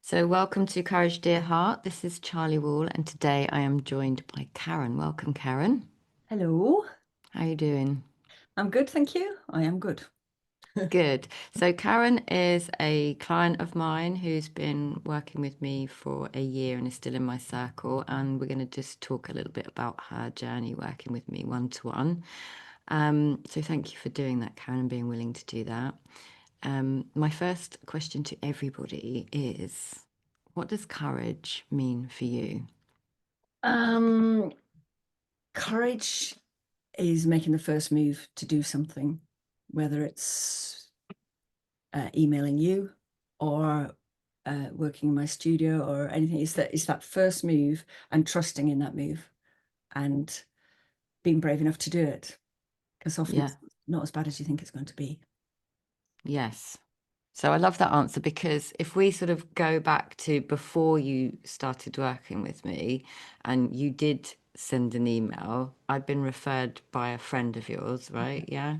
So, welcome to Courage, Dear Heart. This is Charli Wall, and today I am joined by Karen. Welcome, Karen. Hello. How are you doing? I'm good, thank you. I am good. Good. So, Karen is a client of mine who's been working with me for a year and is still in my circle. And we're going to just talk a little bit about her journey working with me one to one. So, thank you for doing that, Karen, and being willing to do that. My first question to everybody is, what does courage mean for you? Um, Courage is making the first move to do something, whether it's emailing you or working in my studio or anything. It's that first move and trusting in that move and being brave enough to do it, because often Yeah. it's not as bad as you think it's going to be. Yes. So I love that answer because if we sort of go back to before you started working with me and you did send an email, I'd been referred by a friend of yours, right? Yeah.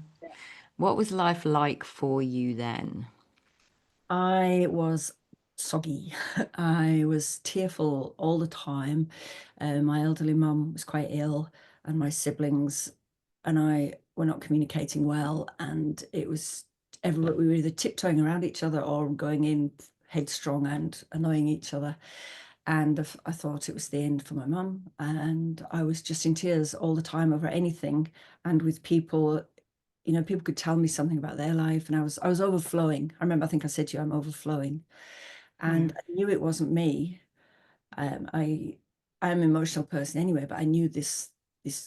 What was life like for you then? I was soggy. I was tearful all the time. My elderly mum was quite ill, and my siblings and I were not communicating well. And it was everywhere. We were either tiptoeing around each other or going in headstrong and annoying each other. And I thought it was the end for my mum. And I was just in tears all the time over anything. And with people, people could tell me something about their life, and I was overflowing. I think I said to you, I'm overflowing, Yeah. and I knew it wasn't me. I'm an emotional person anyway, but I knew this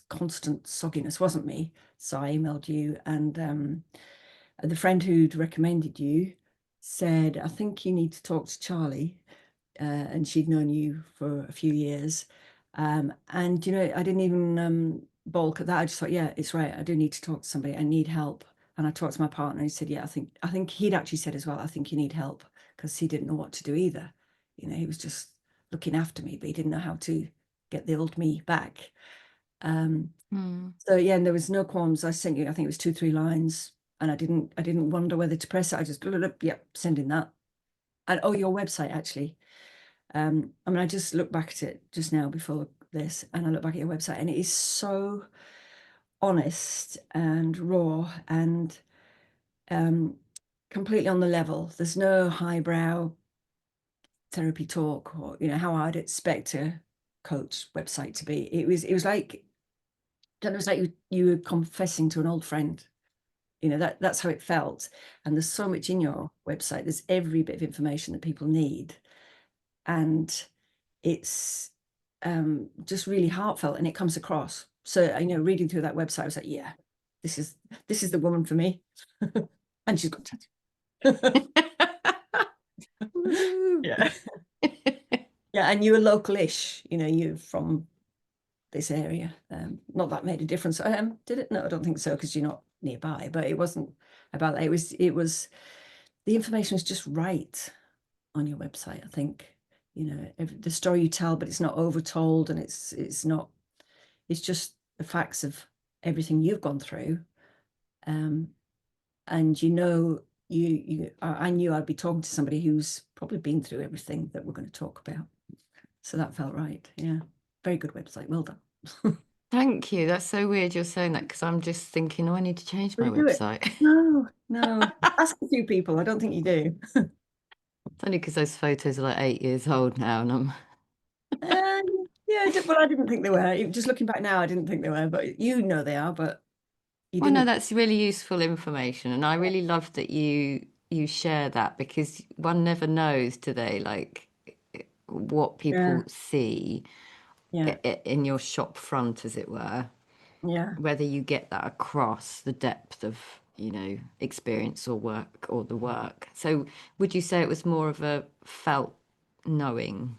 constant sogginess wasn't me. So I emailed you, and the friend who'd recommended you said, I think you need to talk to Charli. And she'd known you for a few years. And I didn't even balk at that. I just thought, yeah, it's right. I do need to talk to somebody. I need help. And I talked to my partner, and he said, yeah, I think he'd actually said as well, I think you need help, because he didn't know what to do either. He was just looking after me, but he didn't know how to get the old me back. Um, Mm. so yeah, and there was no qualms. I sent you, I think it was 2, 3 lines, and I didn't wonder whether to press it. I just, yep, sending that. And oh, your website actually. I just looked back at it just now before this, and I look back at your website, and it is so honest and raw and um, completely on the level. There's no highbrow therapy talk, or how I'd expect a coach website to be. It was like, it was like you were confessing to an old friend. That's how it felt. And there's so much in your website. There's every bit of information that people need, and it's just really heartfelt, and it comes across. So reading through that website, I was like, yeah, this is the woman for me. And she's got tattoo. Woohoo. Yeah. Yeah, and you were local-ish, you're from this area. Not that made a difference. Did it? No, I don't think so, because you're not nearby. But it wasn't about that. It was the information was just right on your website. I think the story you tell, but it's not overtold, and it's not. It's just the facts of everything you've gone through. Um, and I knew I'd be talking to somebody who's probably been through everything that we're going to talk about. So that felt right. Yeah. Very good website. Well done. Thank you. That's so weird you're saying that because I'm just thinking, oh, I need to change Will my you do it? website. No, no. Ask a few people. I don't think you do. It's only because those photos are like 8 years old now, and I'm Yeah, well, I didn't think they were. Just looking back now, I didn't think they were, but they are, but you well, no, didn't. that's really useful information, and I really love that you share that because one never knows, do they? Like what Yeah, people see yeah, in your shop front, as it were, yeah. whether you get that across the depth of, experience or work or the work. So, would you say it was more of a felt knowing?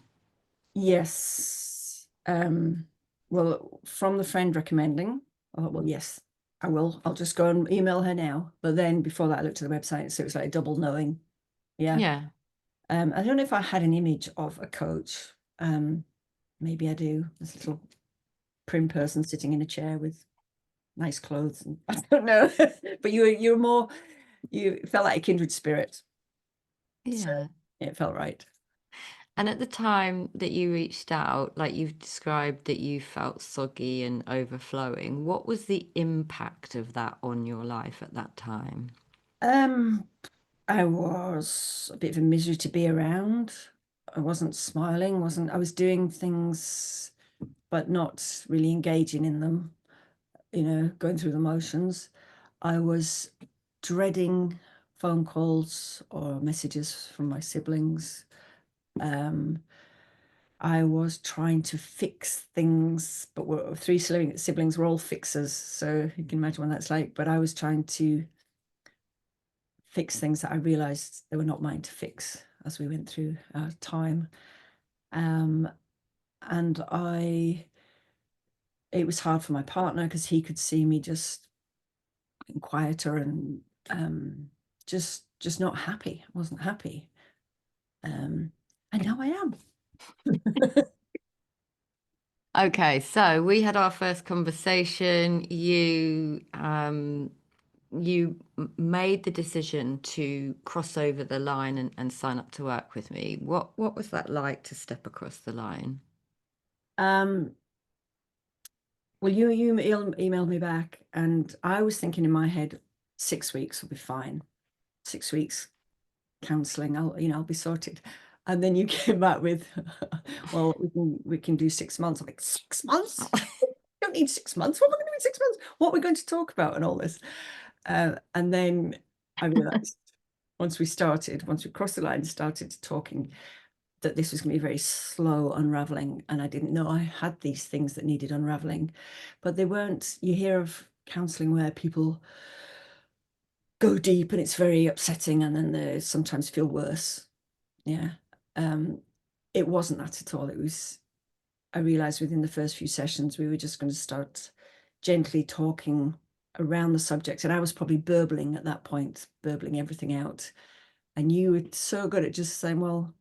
Yes. Well, from the friend recommending, I thought, well, yes, I will. I'll just go and email her now. But then before that, I looked at the website, so it was like a double knowing. Yeah. Yeah. I don't know if I had an image of a coach. Maybe I do. This little prim person sitting in a chair with nice clothes, and I don't know. But you were more, you felt like a kindred spirit. So Yeah. it felt right. And at the time that you reached out, like you've described that you felt soggy and overflowing, what was the impact of that on your life at that time? Um, I was a bit of a misery to be around. I wasn't smiling, I was doing things but not really engaging in them, going through the motions. I was dreading phone calls or messages from my siblings. Um, I was trying to fix things, but we're three siblings were all fixers, so you can imagine what that's like. But I was trying to fix things that I realized they were not mine to fix as we went through our time. Um, and it was hard for my partner because he could see me just quieter and just not happy. I wasn't happy. And now I am. Okay, so we had our first conversation. You made the decision to cross over the line and sign up to work with me. What was that like to step across the line? Um, well, you emailed me back, and I was thinking in my head, 6 weeks will be fine. 6 weeks counselling, I'll be sorted. And then you came back with, well, we can do 6 months. I'm like, 6 months? Don't need 6 months. What am I going to do in 6 months? What are we going to talk about and all this? And then I realized once we crossed the line, started talking, that this was going to be very slow unraveling. And I didn't know I had these things that needed unraveling, but they weren't. You hear of counseling where people go deep and it's very upsetting, and then they sometimes feel worse. Yeah. Um, it wasn't that at all. I realized within the first few sessions, we were just going to start gently talking around the subject. And I was probably burbling at that point, burbling everything out. And you were so good at just saying, well,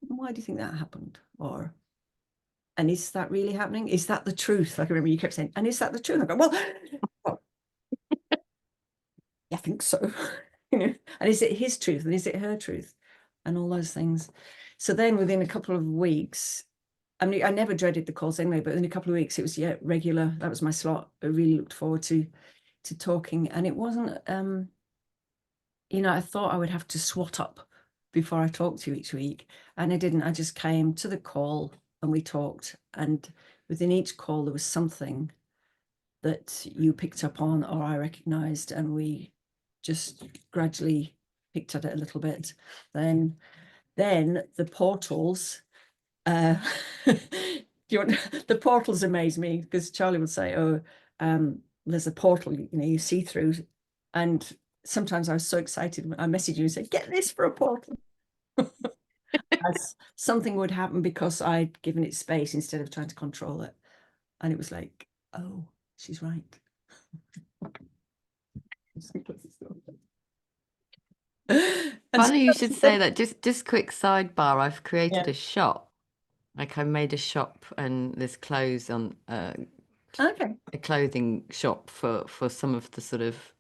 why do you think that happened? And is that really happening? Is that the truth? Like I remember you kept saying, and is that the truth? I go, well, I think so. And is it his truth? And is it her truth? And all those things. So then within a couple of weeks, I mean, I never dreaded the calls anyway, but in a couple of weeks, it was, regular. That was my slot. I really looked forward to talking. And it wasn't, I thought I would have to swat up before I talked to you each week. And I didn't. I just came to the call and we talked. And within each call, there was something that you picked up on or I recognized, and we just gradually picked at it a little bit. Then the portals, uh, the portals amaze me, because Charlie would say, "Oh, there's a portal, you see through," and sometimes I was so excited, I messaged you and said, "Get this for a portal." As something would happen because I'd given it space instead of trying to control it, and it was like, "Oh, she's right." And Funny you should say that. Just quick sidebar. I've yeah. created a shop. Like I made a shop and there's clothes on Okay. a clothing shop for some of the sort of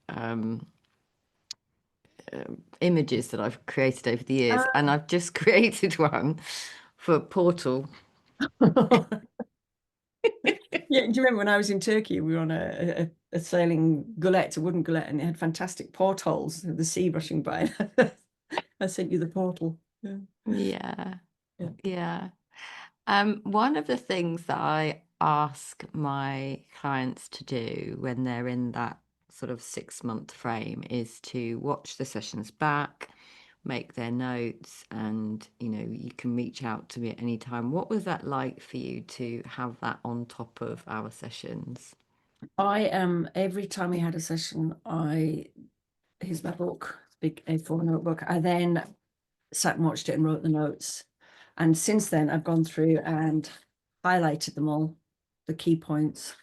images that I've created over the years, and I've just created one for Portal. Yeah, do you remember when I was in Turkey, we were on a sailing gullet, a wooden gullet, and it had fantastic portholes, the sea rushing by. I sent you the portal. Yeah. Yeah, Yeah. yeah. One of the things that I ask my clients to do when they're in that sort of 6 month frame is to watch the sessions back, make their notes, and you can reach out to me at any time. What was that like for you to have that on top of our sessions? Every time we had a session, here's my book, big A4 notebook. I then sat and watched it and wrote the notes. And since then, I've gone through and highlighted them all, the key points.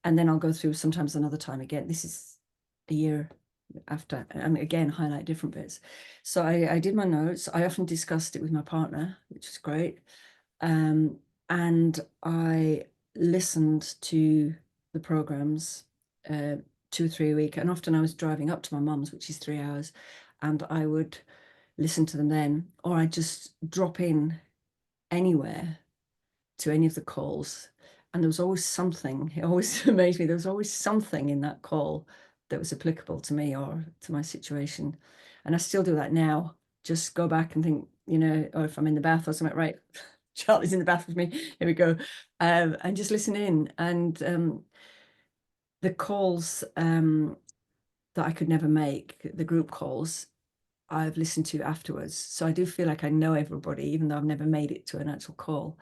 And then I'll go through sometimes another time again. This is a year after, and again, highlight different bits. So I did my notes. I often discussed it with my partner, which is great. And I listened to the programs 2 or 3 a week. And often I was driving up to my mum's, which is 3 hours, and I would listen to them then, or I'd just drop in anywhere to any of the calls, and there was always something. It always amazed me. There was always something in that call that was applicable to me or to my situation. And I still do that now. Just go back and think, or if I'm in the bath or something, right? Charlie's in the bath with me. Here we go. And just listen in. And the calls that I could never make, the group calls, I've listened to afterwards. So I do feel like I know everybody, even though I've never made it to an actual call.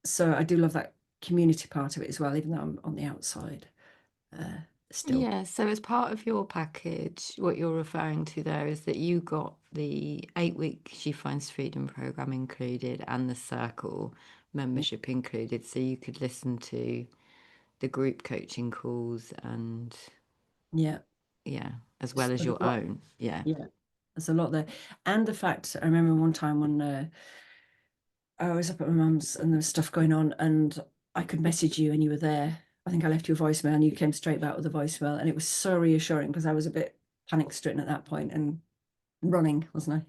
So I do love that community part of it as well, even though I'm on the outside still. Yeah, so as part of your package, what you're referring to there is that you got the 8-week She Finds Freedom program included and the Circle membership included, so you could listen to the group coaching calls and Yeah. yeah, as well as There's your a lot. own. Yeah. Yeah. There's a lot there. And the fact, I remember one time when I was up at my mum's and there was stuff going on and I could message you and you were there. I think I left you a voicemail and you came straight back with a voicemail. And it was so reassuring because I was a bit panic stricken at that point and running, wasn't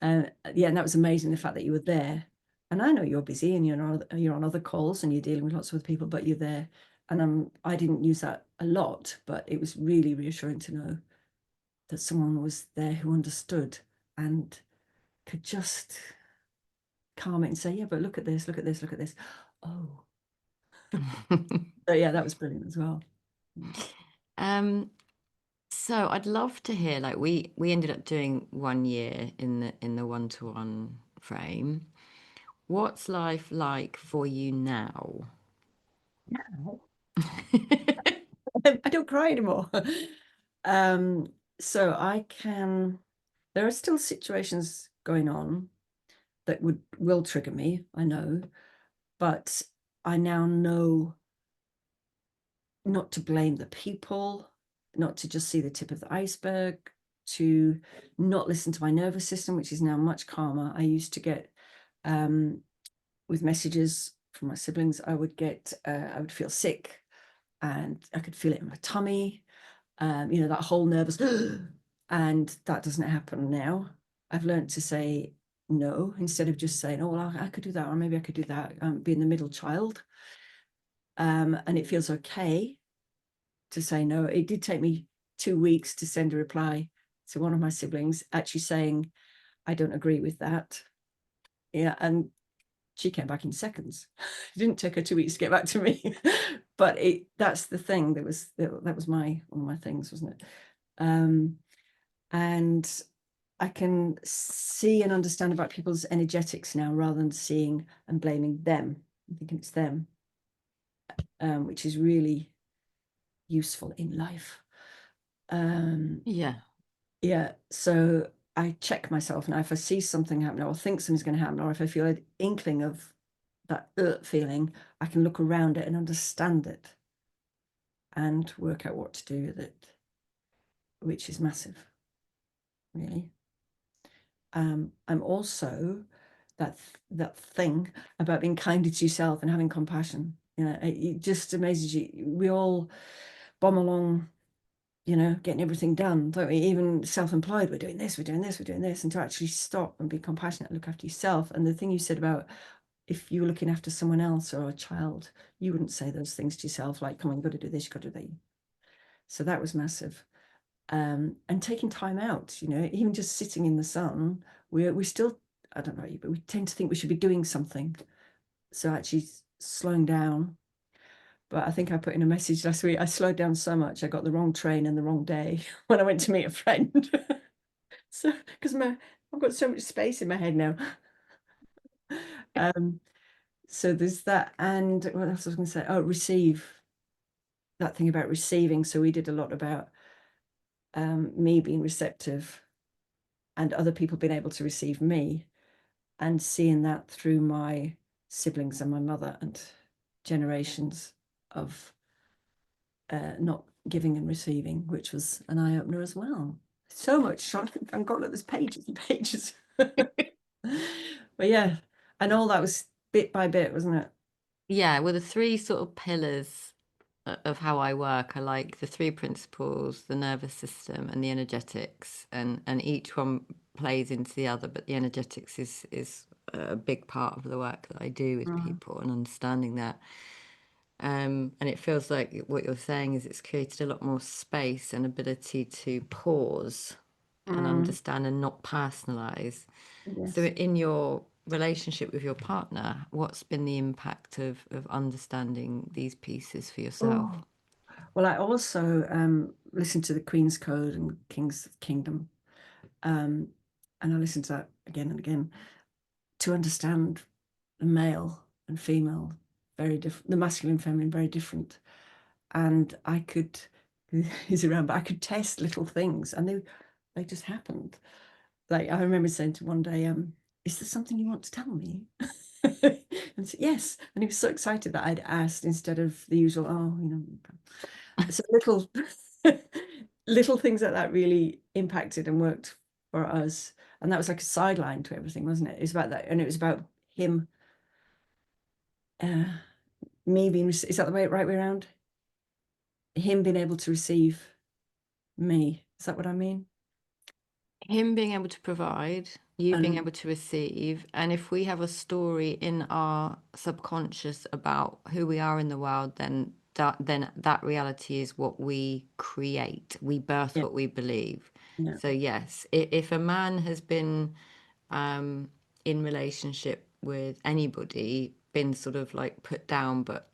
I? Yeah, and that was amazing, the fact that you were there. And I know you're busy and you're on other calls and you're dealing with lots of other people, but you're there. And I didn't use that a lot, but it was really reassuring to know that someone was there who understood and could just calm it and say, yeah, but look at this, look at this, look at this. Oh, so yeah, that was brilliant as well. Um, so I'd love to hear, like we ended up doing 1 year in the one-to-one frame. What's life like for you now? I don't cry anymore. Um, so there are still situations going on that will trigger me, I know, but I now know not to blame the people, not to just see the tip of the iceberg, to not listen to my nervous system, which is now much calmer. I used to get with messages from my siblings, I would feel sick and I could feel it in my tummy, that whole nervous, and that doesn't happen now. I've learned to say no instead of just saying, oh, well, I could do that, or maybe I could do that, being the middle child. And it feels okay to say no. It did take me 2 weeks to send a reply to one of my siblings actually saying, I don't agree with that. Yeah, and she came back in seconds. It didn't take her 2 weeks to get back to me. But that's the thing. That was one of my things, wasn't it? And I can see and understand about people's energetics now rather than seeing and blaming them. I think it's them, which is really useful in life. Yeah. Yeah, so I check myself now if I see something happening or think something's going to happen, or if I feel an inkling of that feeling, I can look around it and understand it and work out what to do with it, which is massive, really. I'm also that thing about being kinder to yourself and having compassion. It just amazes you. We all bomb along, getting everything done, don't we? Even self-employed, we're doing this, we're doing this, we're doing this, and to actually stop and be compassionate, look after yourself. And the thing you said about if you were looking after someone else or a child, you wouldn't say those things to yourself, like, come on, you've got to do this, you've got to do that. So that was massive. And taking time out, even just sitting in the sun, we still, I don't know you, but we tend to think we should be doing something. So actually slowing down. But I think I put in a message last week, I slowed down so much, I got the wrong train and the wrong day when I went to meet a friend. So, because I've got so much space in my head now. So there's that. And what else was I going to say? Oh, receive. That thing about receiving. So we did a lot about me being receptive and other people being able to receive me, and seeing that through my siblings and my mother and generations of not giving and receiving, which was an eye-opener as well. So much. I've got there's pages and pages. But yeah, and all that was bit by bit, wasn't it? Yeah, well, the three sort of pillars of how I work are like the three principles, the nervous system and the energetics, and each one plays into the other, but the energetics is a big part of the work that I do with Mm, people and understanding that. And it feels like what you're saying is it's created a lot more space and ability to pause and mm, understand and not personalize. So yes. in your relationship with your partner, what's been the impact of understanding these pieces for yourself? Oh, well, I also listen to the Queen's Code and King's Kingdom, um, and I listen to that again and again to understand the male and female very different, the masculine and feminine very different. And I could, he's around, but I could test little things, and they just happened. Like I remember saying to one day, is there something you want to tell me? And said, yes. And he was so excited that I'd asked instead of the usual, oh, so little little things like that really impacted and worked for us. And that was like a sideline to everything, wasn't it? It was about that, and it was about him, uh, me being, is that the right way around? Him being able to receive me. Is that what I mean? Him being able to provide, you being And able to receive, and if we have a story in our subconscious about who we are in the world, then that reality is what we create. We birth yeah, what we believe. yeah, So yes, if a man has been um, in relationship with anybody, been sort of like put down, but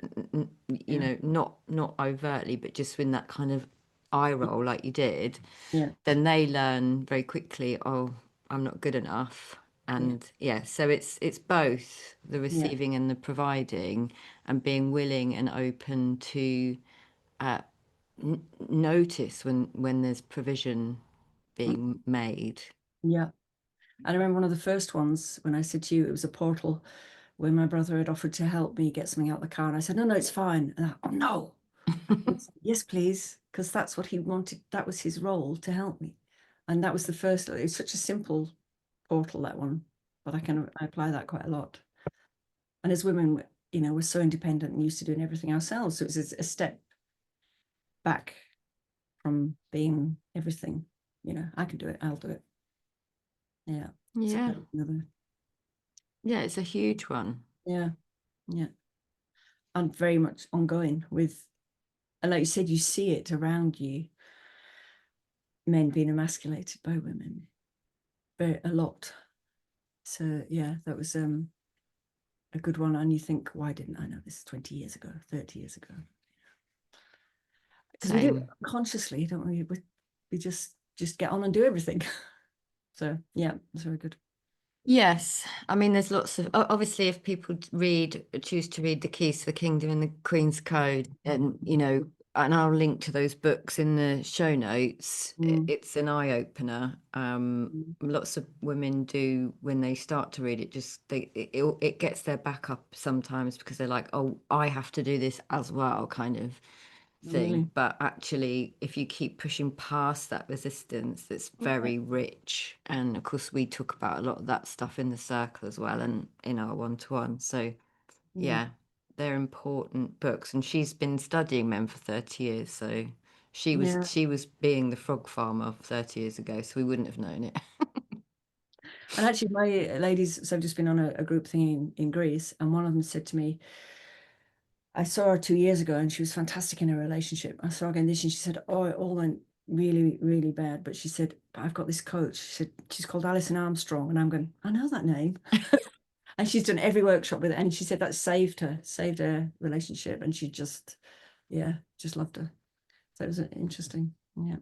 yeah, not overtly, but just in that kind of eye roll like you did, yeah, then they learn very quickly, oh, I'm not good enough. yeah, And yeah, so it's both the yeah, receiving and the providing, and being willing and open to uh, notice when there's provision being made. yeah. And I remember one of the first ones when I said to you, it was a portal when my brother had offered to help me get something out of the car. And I said, no, no, it's fine. And oh, no. And he said, yes, please. Because that's what he wanted. That was his role to help me. And that was the first, it was such a simple portal, that one. But I apply that quite a lot. And as women, we're so independent and used to doing everything ourselves. So it was a step back from being everything. I can do it. I'll do it. Yeah. So Yeah. that was another. Yeah, it's a huge one. Yeah. Yeah. And very much ongoing with, and like you said, you see it around you, men being emasculated by women very a lot. So yeah, that was a good one. And you think, why didn't I know this 20 years ago, 30 years ago? Because we do it Same. consciously, don't we? We just get on and do everything. So yeah, it's very good. Yes, I mean, there's lots of obviously, if people choose to read The Keys to the Kingdom and the Queen's Code, and and I'll link to those books in the show notes. Mm, It's an eye opener. mm, Lots of women do when they start to read it, just it gets their back up sometimes because they're like, oh, I have to do this as well, kind of thing. really. But actually, if you keep pushing past that resistance, that's Yeah. very rich. And of course, we talk about a lot of that stuff in the circle as well and in our one-to-one. So, Yeah. yeah, they're important books. And she's been studying men for 30 years. So Yeah. she was being the frog farmer 30 years ago, so we wouldn't have known it. And actually, my ladies, so I've just been on a group thing in Greece, and one of them said to me, I saw her 2 years ago and she was fantastic in her relationship. I saw her again this and she said, oh, it all went really, really bad. But she said, but I've got this coach. She said, she's called Alison Armstrong. And I'm going, I know that name. And she's done every workshop with it. And she said that saved her relationship. And she yeah, just loved her. So it was interesting. Yeah.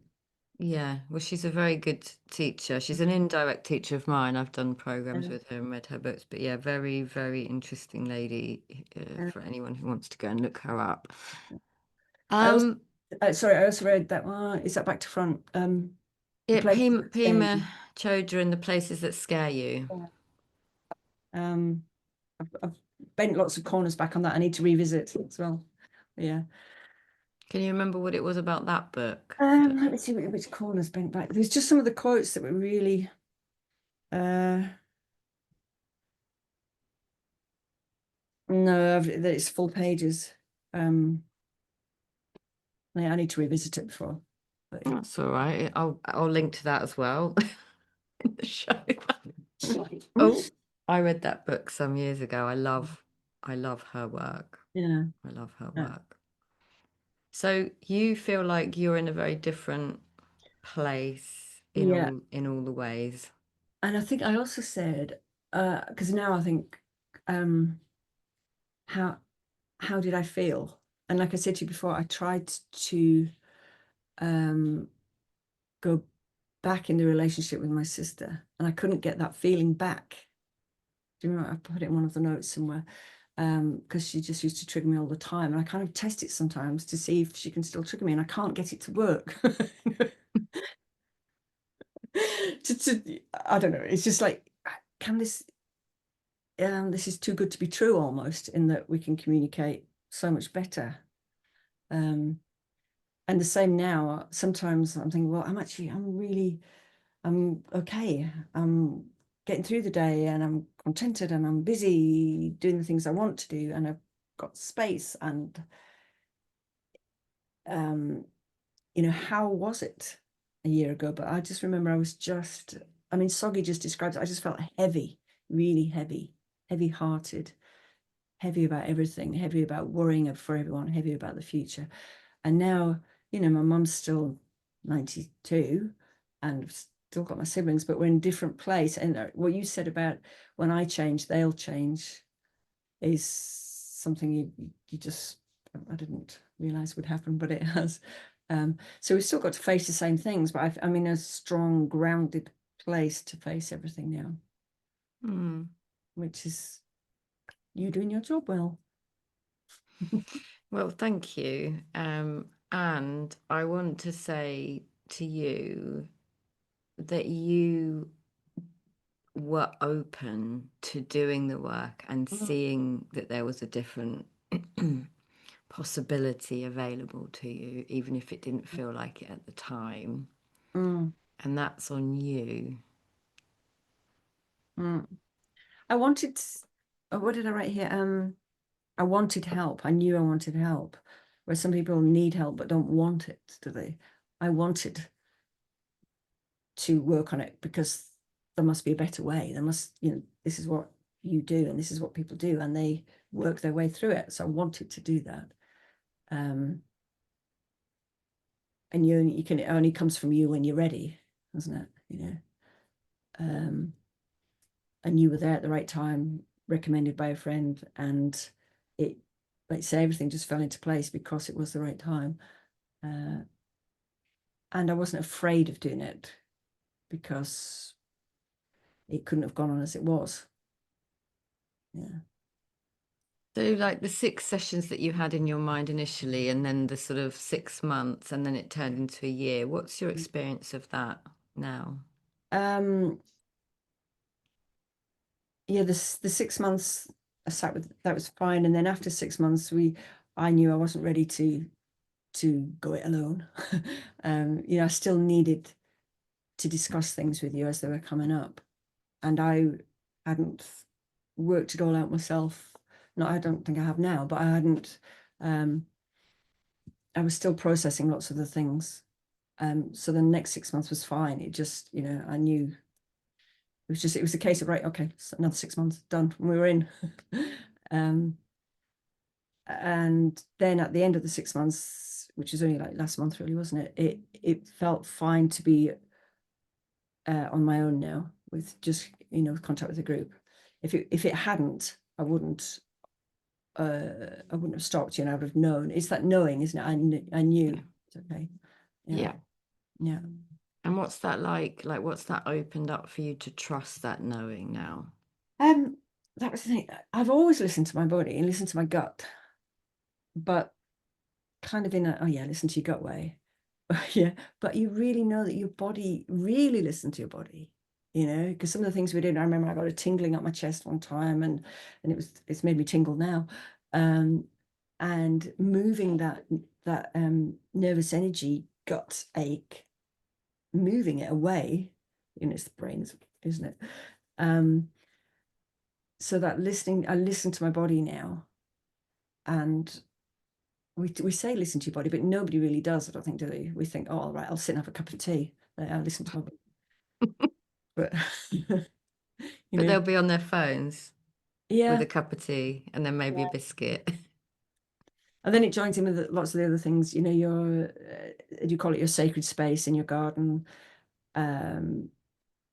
Yeah, well, she's a very good teacher. She's an indirect teacher of mine. I've done programs Yeah. with her and read her books, but yeah, very, very interesting lady Yeah. for anyone who wants to go and look her up. I also, Um, sorry, I also read that one. Is that back to front? The yeah, place that scared Pima you. Chodra and the places that scare you. Yeah. Um, I've bent lots of corners back on that. I need to revisit as well. Yeah. Can you remember what it was about that book? Let me see which corners bent back. There's just some of the quotes that were really uh no, it's full pages. Um yeah, I need to revisit it before. But yeah. That's all right. I'll link to that as well in the show. Oh. I read that book some years ago. I love her work. Yeah. I love her Uh, work. So you feel like you're in a very different place yeah. in all the ways. And I think I also said, because now I think, um, how how did I feel? And like I said to you before, I tried to um go back in the relationship with my sister, and I couldn't get that feeling back. Do you remember? I put it in one of the notes somewhere. Because she just used to trigger me all the time, and I kind of test it sometimes to see if she can still trigger me, and I can't get it to work. I don't know. It's just like, can this? This is too good to be true, almost, in that we can communicate so much better. Um, and the same now. Sometimes I'm thinking, well, I'm okay. I'm getting through the day, and I'm contented, and I'm busy doing the things I want to do, and I've got space. And um, how was it a year ago? But I just remember I mean, Soggy just describes it. I just felt heavy, really heavy, heavy-hearted, heavy about everything, heavy about worrying for everyone, heavy about the future. And now, my mum's still 92, and I've still got my siblings, but we're in a different place. And what you said about when I change, they'll change is something you just, I didn't realize would happen, but it has. So we've still got to face the same things, but I'm in a strong, grounded place to face everything now, Hmm. which is you doing your job well. Well, thank you. And I want to say to you that you were open to doing the work and Mm, seeing that there was a different possibility available to you, even if it didn't feel like it at the time. mm, And that's on you. mm. I wanted, what did I write here? I wanted help. I knew I wanted help. Where some people need help but don't want it, do they? I wanted to work on it because there must be a better way. This is what you do, and this is what people do, and they work their way through it. So I wanted to do that. Um, and you can, it only comes from you when you're ready, doesn't it? Um, and you were there at the right time, recommended by a friend, and it, like say, everything just fell into place because it was the right time. Uh, and I wasn't afraid of doing it because it couldn't have gone on as it was. Yeah. So, like the 6 sessions that you had in your mind initially, and then the sort of 6 months, and then it turned into a year. What's your experience of that now? Um, yeah, the 6 months I sat with, that was fine. And then after 6 months, I knew I wasn't ready to go it alone. I still needed to discuss things with you as they were coming up. And I hadn't worked it all out myself. No, I don't think I have now, but I hadn't. I was still processing lots of the things. So the next 6 months was fine. It just, I knew it was a case of, right, okay, so another 6 months done. And we were in. um, and then at the end of the 6 months, which was only like last month, really, wasn't it? It felt fine to be on my own now with just contact with the group. If it hadn't, I wouldn't have stopped. I would have known. It's that knowing, isn't it? I knew Yeah. it's okay. Yeah, Yeah. yeah. And what's that like? Like, what's that opened up for you to trust that knowing now? Um, that was the thing. I've always listened to my body and listened to my gut, but kind of in a, oh yeah, listen to your gut way. Yeah, but you really know that your body really listen to your body, because some of the things we did, I remember I got a tingling up my chest one time, and it's made me tingle now. And moving that nervous energy, gut ache, moving it away, it's the brain, isn't it? So that listening, I listen to my body now, and we say listen to your body, but nobody really does. I don't think, do they? We think, oh, all right, I'll sit and have a cup of tea. I'll listen to my body. But you But know. they'll be on their phones with Yeah. a cup of tea and then maybe a biscuit. And then it joins in with lots of the other things, you know, your, do you call it your sacred space in your garden, um,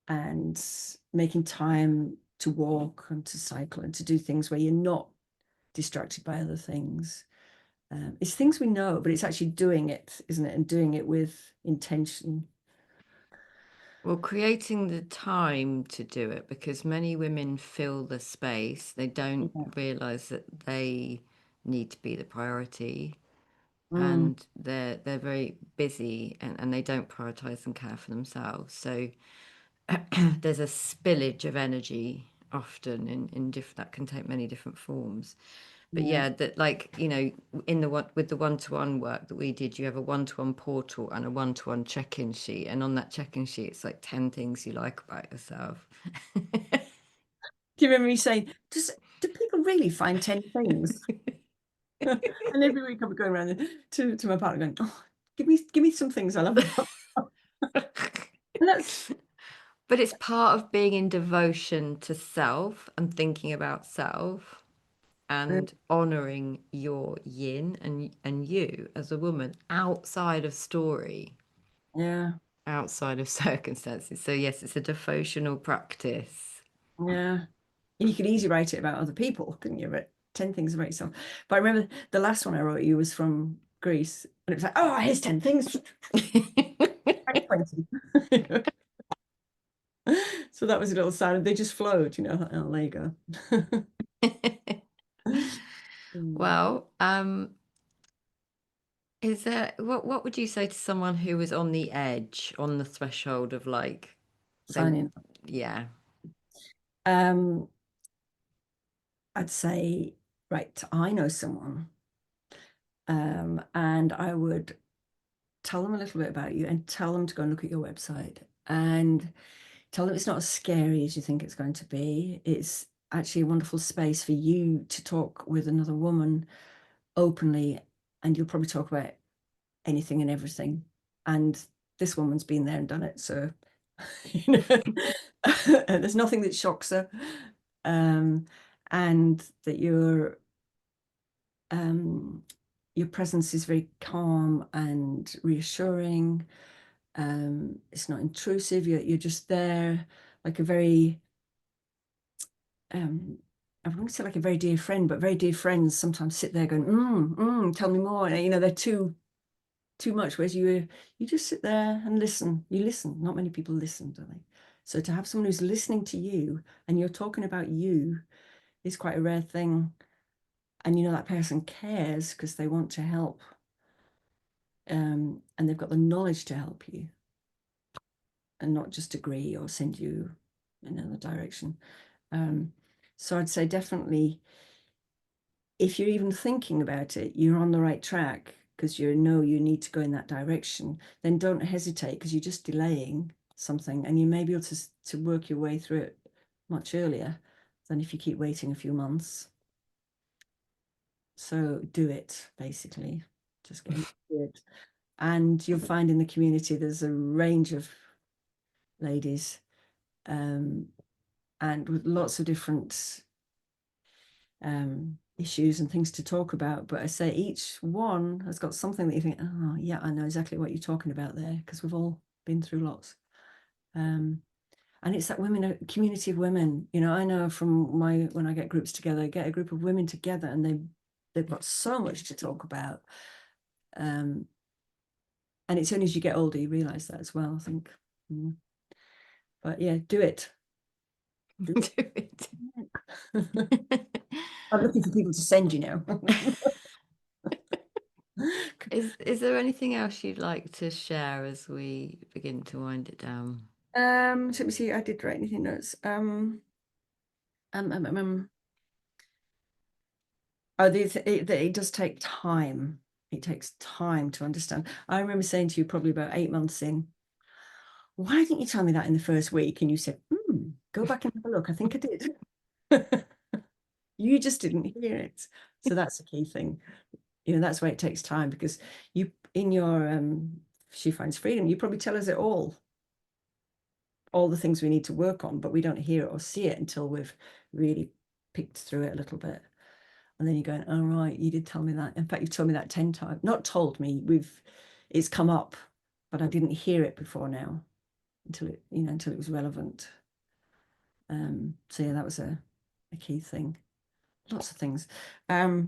and making time to walk and to cycle and to do things where you're not distracted by other things. It's things we know, but it's actually doing it, isn't it? And doing it with intention. Well, creating the time to do it because many women fill the space. They don't Yeah. realize that they need to be the priority Mm, and they're very busy and they don't prioritize and care for themselves. So there's a spillage of energy often in different that can take many different forms. But yeah. yeah, that like, you know, in the one with the one-to-one work that we did, you have a one-to-one portal and a one-to-one check-in sheet. And on that check-in sheet, it's like 10 things you like about yourself. Do you remember me saying, do people really find 10 things? And every week I'm going around to my partner going, oh, give me some things I love about. And that's, But it's part of being in devotion to self and thinking about self and honoring your yin and you as a woman outside of story, yeah, outside of circumstances. So yes, it's a devotional practice. yeah. And you could easily write it about other people, couldn't you? But 10 things about yourself. But I remember the last one I wrote you was from Greece. And it was like, oh, here's 10 things. 20. So that was a little sad. They just flowed, you know. Oh, there you go. Mm. Well, is there what would you say to someone who is on the edge, on the threshold of like they, Signing. yeah. Um, I'd say, right, I know someone. And I would tell them a little bit about you and tell them to go and look at your website and tell them it's not as scary as you think it's going to be. It's actually a wonderful space for you to talk with another woman openly, and you'll probably talk about anything and everything. And this woman's been there and done it. So, you know, there's nothing that shocks her. Um, and that um, your presence is very calm and reassuring. It's not intrusive. You're just there, like a very I wouldn't say like a very dear friend, but very dear friends sometimes sit there going, tell me more. And, you know, they're too much. Whereas you just sit there and listen. You listen. Not many people listen, do they? So to have someone who's listening to you and you're talking about you is quite a rare thing. And you know that person cares because they want to help. And they've got the knowledge to help you and not just agree or send you in another direction. Um, so I'd say definitely, if you're even thinking about it, you're on the right track because you know you need to go in that direction. Then don't hesitate because you're just delaying something, and you may be able to work your way through it much earlier than if you keep waiting a few months. So do it, basically. Just get into it. And you'll find in the community there's a range of ladies, um, and with lots of different issues and things to talk about. But I say each one has got something that you think, oh, yeah, I know exactly what you're talking about there, because we've all been through lots. And it's that women, a community of women. You know, I know from when I get groups together, I get a group of women together and they've got so much to talk about. And it's only as you get older you realize that as well, I think. But yeah, do it. Do Do it. it. I'm looking for people to send you now. Is there anything else you'd like to share as we begin to wind it down? So let me see. I did write anything notes. Um, um, um, um. Oh, it does take time. It takes time to understand. I remember saying to you probably about 8 months in, why didn't you tell me that in the first week? And you said, go back and have a look. I think I did. You just didn't hear it. So that's the key thing. You know, that's why it takes time, because you in your She Finds Freedom, you probably tell us it all. all the things we need to work on, but we don't hear it or see it until we've really picked through it a little bit. And then you're going, oh, right, you did tell me that. In fact, you've told me that 10 times. Not told me, it's come up, but I didn't hear it before now until it was relevant. So yeah, that was a key thing. Lots of things. But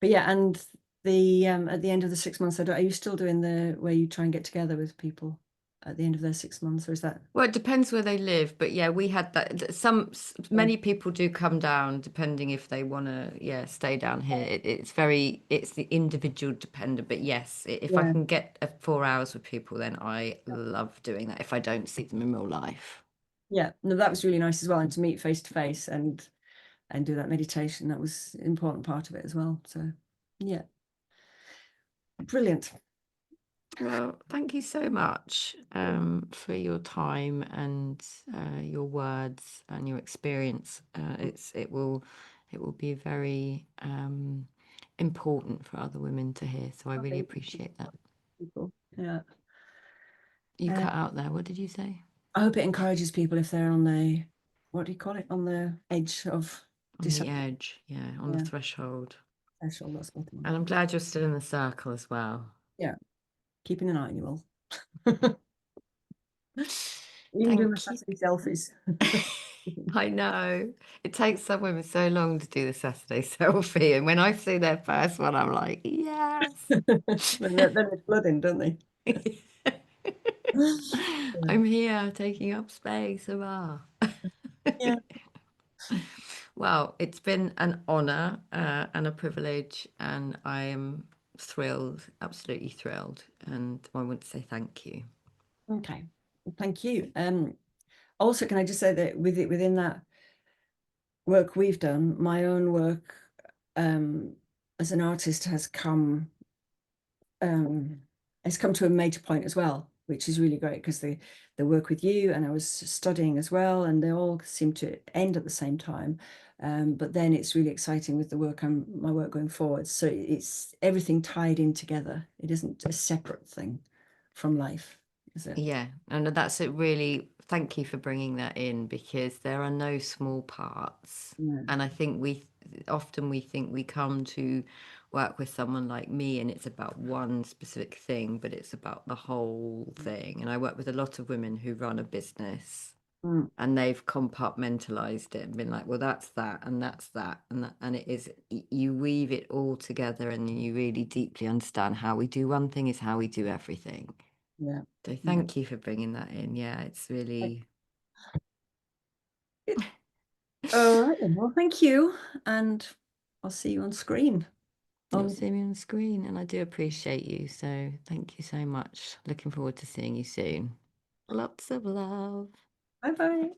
yeah, and the at the end of the 6 months, are you still doing the where you try and get together with people at the end of their 6 months, or is that? Well, it depends where they live, but yeah, we had that. Yeah. Many people do come down, depending if they want to, yeah, stay down here. It's the individual dependent. But yes, if I Yeah. can get 4 hours with people, then I love doing that. If I don't see them in real life. Yeah, no, that was really nice as well, and to meet face to face and do that meditation, that was an important part of it as well. So yeah, brilliant. Well, thank you so much for your time and your words and your experience. It will be very important for other women to hear. So I really appreciate that. People. Yeah. You Uh, cut out there. What did you say? I hope it encourages people if they're on the, what do you call it, on the edge of On the edge, yeah, on the yeah, threshold. threshold, that's what I want. And I'm glad you're still in the circle as well. Yeah, keeping an eye on you all. Even doing my Thank you. Saturday selfies. I know. It takes some women so long to do the Saturday selfie. And when I see their first one, I'm like, yes. Then it's flooding, don't they? I'm here taking up space. Hurrah. Yeah. Well, it's been an honor and a privilege, and I am thrilled, absolutely thrilled. And I want to say thank you. Okay. Well, thank you. Also, can I just say that within that work we've done, my own work as an artist um, has come to a major point as well, which is really great because the work with you and I was studying as well, and they all seem to end at the same time. But then it's really exciting with my work going forward. So it's everything tied in together. It isn't a separate thing from life, is it? Yeah, and that's it really. Thank you for bringing that in because there are no small parts. Yeah. And I think we think we come to work with someone like me and it's about one specific thing, but it's about the whole thing. And I work with a lot of women who run a business Mm, and they've compartmentalized it and been like, well, that's that and that's that and that, and it is you weave it all together and you really deeply understand how we do one thing is how we do everything. yeah. So Yeah. thank you for bringing that in. Yeah, it's really. All right then. Well, thank you, and I'll see you on screen. You'll see me on the screen, and I do appreciate you. So thank you so much. Looking forward to seeing you soon. Lots of love. Bye bye.